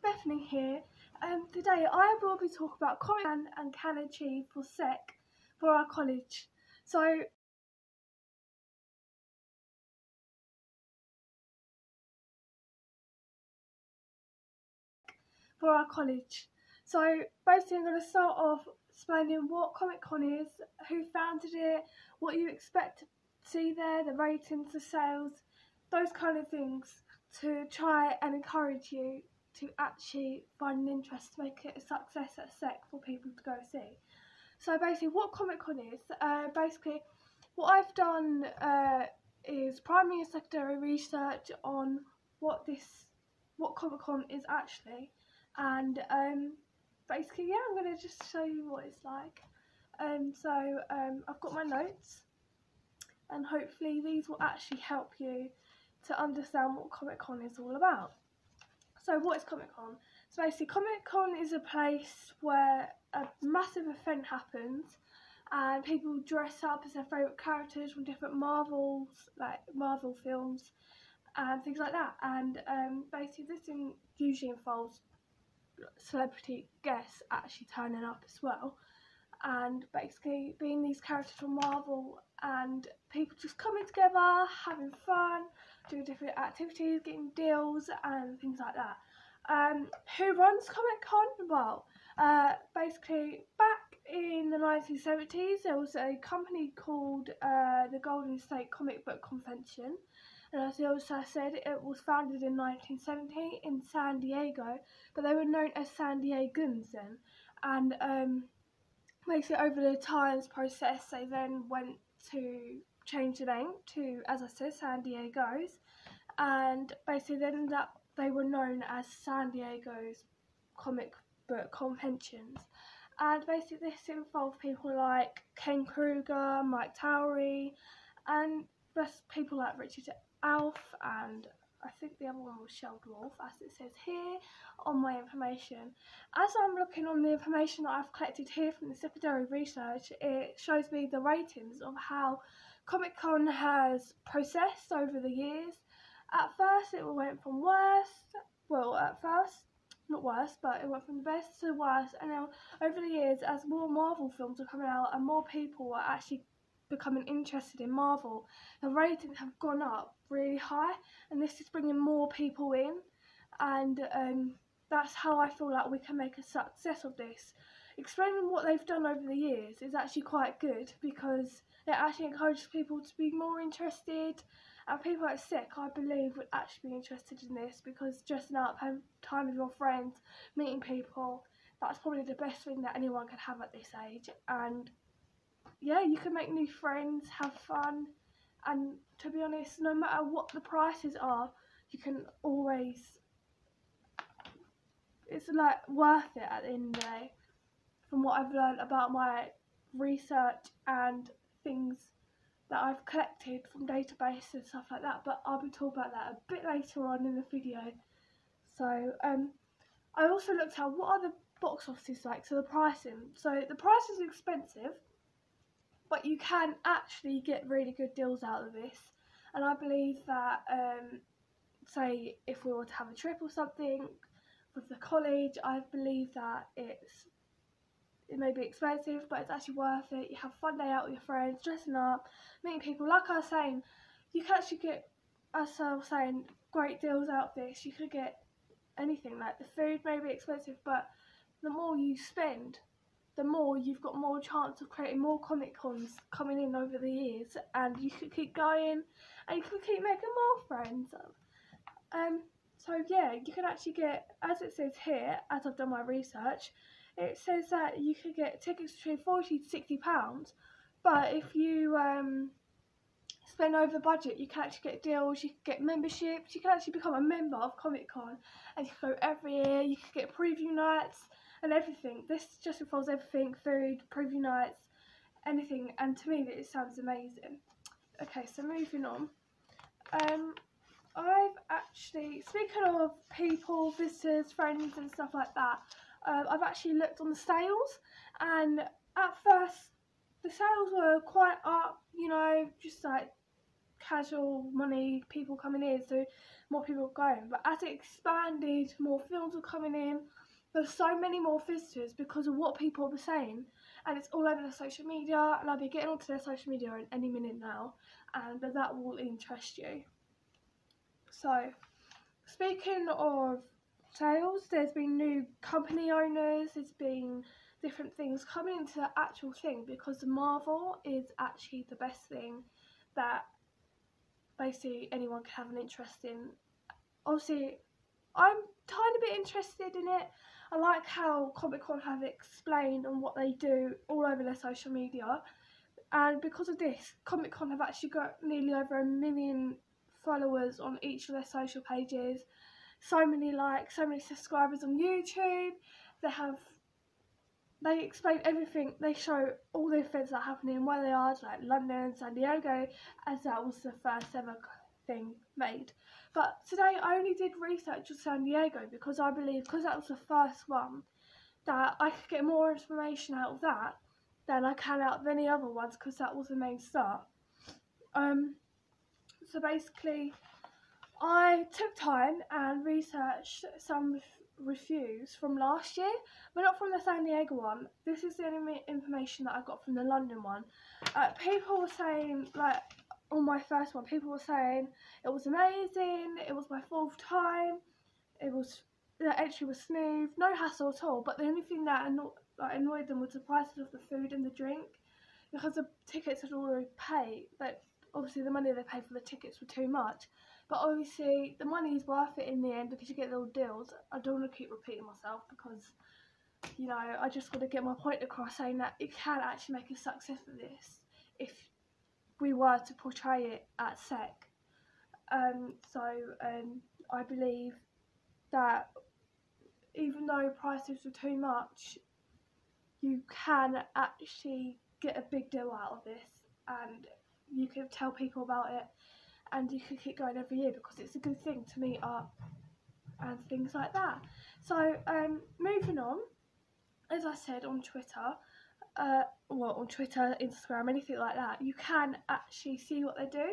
Bethany here. Today I will be talking about comic and can achieve for SEC for our college. So basically I'm going to start off explaining what Comic Con is, who founded it, what you expect to see there, the ratings, the sales, those kind of things, to try and encourage you to actually find an interest to make it a success at SEC for people to go see. So basically what Comic Con is, basically what I've done is primary and secondary research on what Comic Con is actually, and basically yeah, I'm going to just show you what it's like. I've got my notes, and hopefully these will actually help you to understand what Comic Con is all about. So what is Comic Con? So basically Comic Con is a place where a massive event happens and people dress up as their favourite characters from different Marvel films and things like that. And basically this thing usually involves celebrity guests actually turning up as well, and basically being these characters from Marvel, and people just coming together, having fun, doing different activities, getting deals and things like that. Who runs Comic Con? Well, basically back in the 1970s there was a company called the Golden State Comic Book Convention, and as I also said, it was founded in 1970 in San Diego, but they were known as San Diegans then. And basically over the times process they then went to change the name to, as I said, San Diego's, and basically then they were known as San Diego's Comic Book Conventions. And basically this involved people like Ken Kruger, Mike Towery, and people like Richard Alf, and I think the other one was Sheldorf, as it says here on my information. As I'm looking on the information that I've collected here from the secondary research, it shows me the ratings of how Comic Con has processed over the years. At first it went from not worse, but it went from best to worst, and now over the years, as more Marvel films are coming out and more people are actually becoming interested in Marvel, the ratings have gone up really high, and this is bringing more people in, and that's how I feel like we can make a success of this. Explaining what they've done over the years is actually quite good, because it actually encourages people to be more interested, and people at SEC, I believe, would actually be interested in this, because dressing up, having time with your friends, meeting people, that's probably the best thing that anyone can have at this age. And yeah, you can make new friends, have fun, and to be honest, no matter what the prices are, you can always, it's like worth it at the end of the day, from what I've learned about my research and things that I've collected from databases and stuff like that, but I'll be talking about that a bit later on in the video. So I also looked at what are the box offices like, so the pricing. So the price is expensive, but you can actually get really good deals out of this, and I believe that say if we were to have a trip or something with the college, I believe that it may be expensive, but it's actually worth it. You have a fun day out with your friends, dressing up, meeting people. Like I was saying, you can actually get, as I was saying, great deals out of this. You could get anything, like the food may be expensive, but the more you spend, the more you've got more chance of creating more Comic Cons coming in over the years, and you could keep going and you could keep making more friends. So yeah, you can actually get, as it says here, as I've done my research, it says that you could get tickets between £40 to £60, but if you spend over the budget, you can actually get deals, you can get memberships, you can actually become a member of Comic Con, and you can go every year, you can get preview nights and everything. This just involves everything: food, preview nights, anything, and to me it sounds amazing. Okay, so moving on. I've actually, speaking of people, visitors, friends and stuff like that, I've actually looked on the sales, and at first the sales were quite up, you know, just like casual money people coming in, so more people were going. But as it expanded, more films were coming in. There's so many more visitors because of what people were saying, and it's all over their social media, and I'll be getting onto their social media in any minute now, and that will interest you. So, speaking of sales, there's been new company owners, there's been different things coming into the actual thing, because Marvel is actually the best thing that basically anyone can have an interest in. Obviously, I'm tiny bit interested in it. I like how Comic Con have explained on what they do all over their social media, and because of this, Comic Con have actually got nearly over 1 million followers on each of their social pages, so many likes, so many subscribers on YouTube. They explain everything. They show all the events that are happening, where they are, like London, San Diego, as that was the first ever thing made. But today I only did research on San Diego because I believe, because that was the first one, that I could get more information out of that than I can out of any other ones, because that was the main start. So basically, I took time and researched some reviews from last year, but not from the San Diego one. This is the only information that I got from the London one. People were saying, like, on my first one, people were saying it was amazing, it was my 4th time, the entry was smooth, no hassle at all, but the only thing that annoyed them was the prices of the food and the drink, because the tickets had already paid, but obviously the money they paid for the tickets were too much. But obviously the money is worth it in the end, because you get little deals. I don't want to keep repeating myself, because, you know, I just want to get my point across, saying that it can actually make a success of this if we were to portray it at SEC. I believe that even though prices are too much, you can actually get a big deal out of this, and you can tell people about it, and you can keep going every year, because it's a good thing to meet up and things like that. So moving on, as I said, on Twitter, on Twitter, Instagram, anything like that, you can actually see what they do.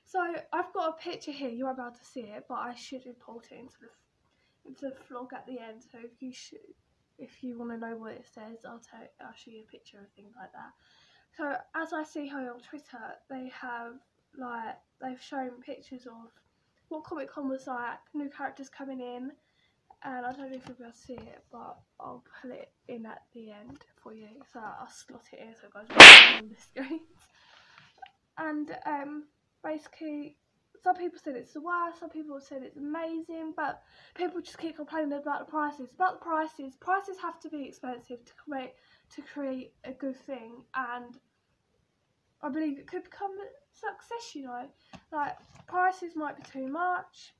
So I've got a picture here, you won't be able to see it, but I should import it into the vlog at the end. So if you want to know what it says, I'll show you a picture of things like that. So as I see here on Twitter, they've shown pictures of what Comic Con was like, new characters coming in, and I don't know if you'll be able to see it, but I'll put it in at the end for you. So I'll slot it in so it goes right on the screen. And basically, some people said it's the worst, some people said it's amazing, but people just keep complaining about the prices. Prices have to be expensive to create a good thing, and I believe it could become a success, you know. Like, prices might be too much,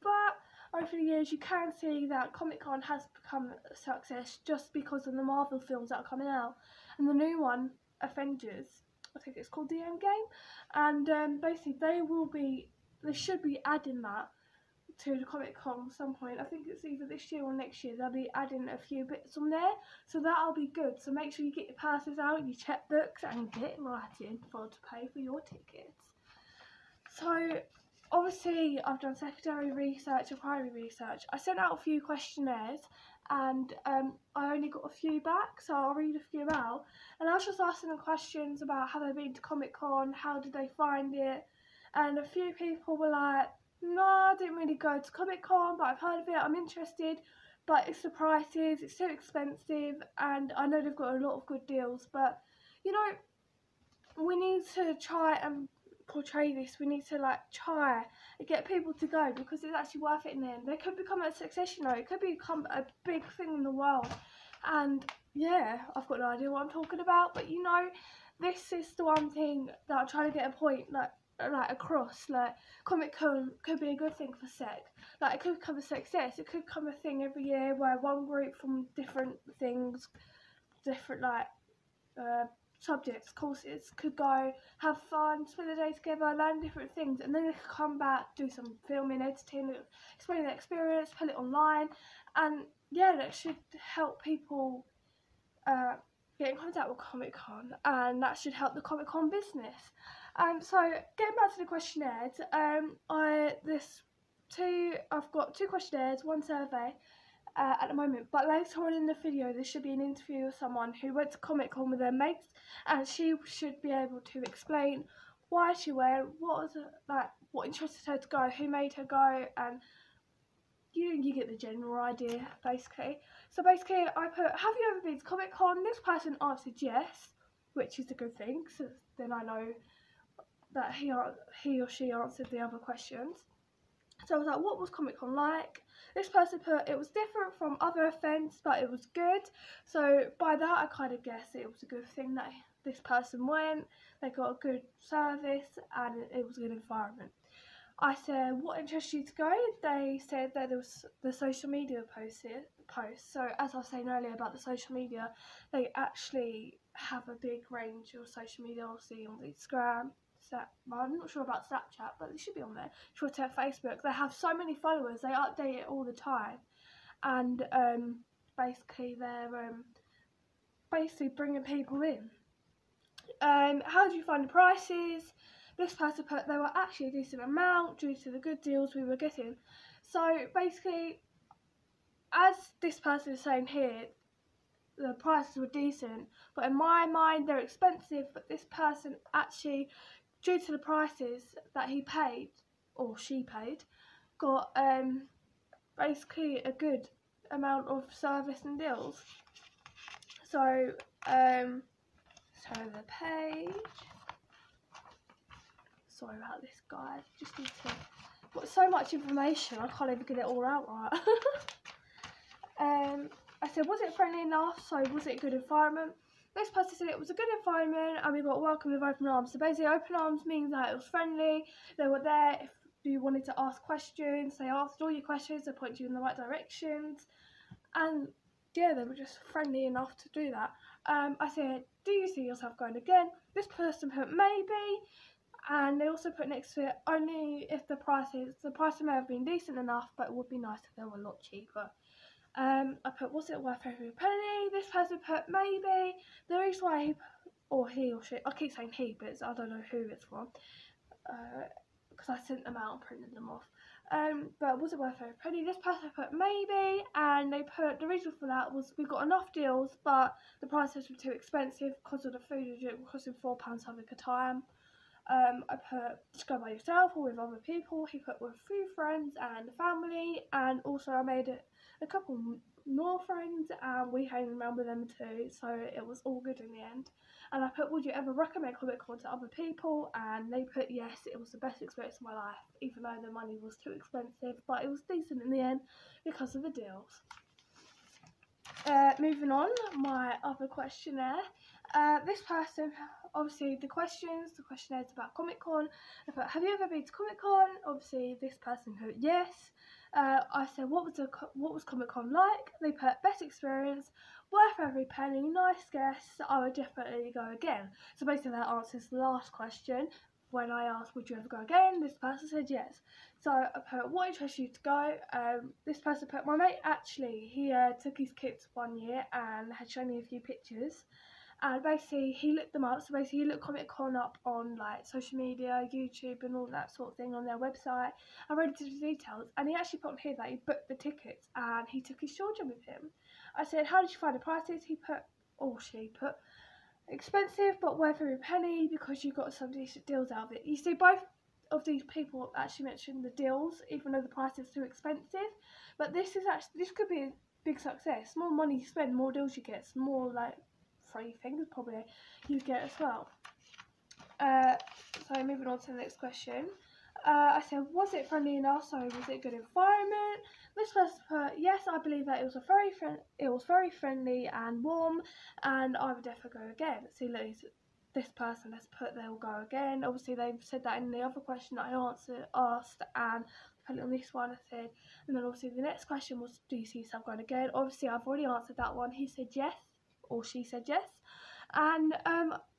but over the years you can see that Comic Con has become a success just because of the Marvel films that are coming out. And the new one, Avengers, I think it's called The Endgame, and basically they should be adding that to the Comic Con at some point. I think it's either this year or next year. They'll be adding a few bits on there, so that'll be good. So make sure you get your passes out, your checkbooks, and get writing to pay for your tickets. So obviously I've done secondary research and primary research. I sent out a few questionnaires, and I only got a few back, so I'll read a few out. And I was just asking them questions about how they've been to Comic Con, how did they find it, and a few people were like, no, I didn't really go to Comic Con, but I've heard of it, I'm interested, but it's the prices, it's so expensive, and I know they've got a lot of good deals, but, you know, we need to try and portray this. We need to try and get people to go, because it's actually worth it in the end. They could become a success, you know, it could become a big thing in the world, and yeah, I've got no idea what I'm talking about, but you know, this is the one thing that I'm trying to get a point across. Comic Con could be a good thing for SEC. It could become a success. It could become a thing every year where one group from different things, different subjects, courses, could go have fun, spend the day together, learn different things, and then they could come back, do some filming, editing, explain their experience, put it online, and yeah, that should help people get in contact with Comic Con, and that should help the Comic Con business. So getting back to the questionnaires, I've got 2 questionnaires, 1 survey at the moment, but later on in the video there should be an interview with someone who went to Comic Con with their mates, and she should be able to explain why she went, what interested her to go, who made her go, and you get the general idea basically. So basically I put, have you ever been to Comic Con? This person answered yes, which is a good thing, so then I know that he or she answered the other questions. So I was like, what was Comic Con like? This person put, it was different from other events, but it was good. So by that I kind of guessed it was a good thing that this person went. They got a good service and it was a good environment. I said, what interests you to go? They said that there was the social media posts. So as I was saying earlier about the social media, they actually have a big range of social media, obviously on Instagram. I'm not sure about Snapchat, but they should be on there. Twitter, Facebook. They have so many followers. They update it all the time, and basically they're basically bringing people in. How do you find the prices? This person put they were actually a decent amount due to the good deals we were getting. So basically, as this person is saying here, the prices were decent, but in my mind they're expensive. But this person actually, due to the prices that he paid, or she paid, got basically a good amount of service and deals. So, so the page, sorry about this guys, just need to, got so much information I can't even get it all out right. I said, was it friendly enough? So was it a good environment? This person said it was a good environment and we got welcomed with open arms. So basically open arms means that it was friendly. They were there if you wanted to ask questions. They answered all your questions. They pointed you in the right directions. And yeah, they were just friendly enough to do that. I said, do you see yourself going again? This person put maybe. And they also put next to it, only if the price may have been decent enough, but it would be nice if they were a lot cheaper. I put, was it worth every penny? This person put maybe. The reason why he or she, I keep saying he, but I don't know who it's from, because I sent them out and printed them off. But was it worth every penny? This person put maybe, and they put, the reason for that was we got enough deals, but the prices were too expensive because of the food and drink costing £4 having a time. I put, just go by yourself or with other people. He put with a few friends and family, and also I made it a couple more friends and we hang around with them too, so it was all good in the end. And I put, would you ever recommend Comic Con to other people? And they put yes, it was the best experience of my life, even though the money was too expensive, but it was decent in the end because of the deals. Moving on, my other questionnaire. This person, obviously the questionnaire is about Comic Con. I put, have you ever been to Comic Con? Obviously this person put yes. I said, what was Comic Con like? They put, best experience, worth every penny, nice guests, I would definitely go again. So basically that answers the last question. When I asked, would you ever go again? This person said yes. So I put, what interests you to go? This person put, my mate actually, he took his kids 1 year and had shown me a few pictures. And basically he looked them up. So basically he looked Comic Con up on like social media, YouTube and all that sort of thing on their website. I read into the details and he actually put on here that he booked the tickets and he took his children with him. I said, how did you find the prices? He put, or she put, expensive but worth every penny because you got some decent deals out of it. You see, both of these people actually mentioned the deals, even though the price is too expensive. But this could be a big success. More money you spend, more deals you get, more like free things probably you get as well. So moving on to the next question. I said, was it friendly enough? So was it a good environment? This person put, yes, I believe that it was very friendly and warm, and I would definitely go again. See, look, this person has put they'll go again. Obviously, they've said that in the other question that I asked, and put it on this one. I said, and then obviously the next question was, do you see yourself going again? Obviously, I've already answered that one. He said yes, or she said yes, and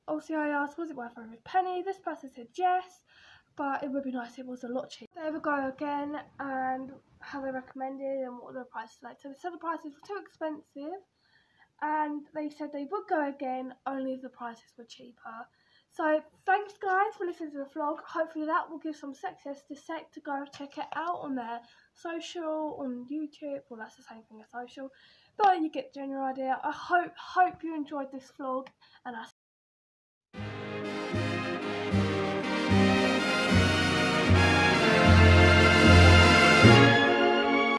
obviously I asked, was it worth every penny? This person said yes, but it would be nice if it was a lot cheaper. They would go again, and how they recommended and what the prices like. So they said the prices were too expensive, and they said they would go again only if the prices were cheaper. So thanks guys for listening to the vlog. Hopefully that will give some success to Sec to go check it out on their social, on YouTube. Well, that's the same thing as social, but you get the general idea. I hope you enjoyed this vlog, and I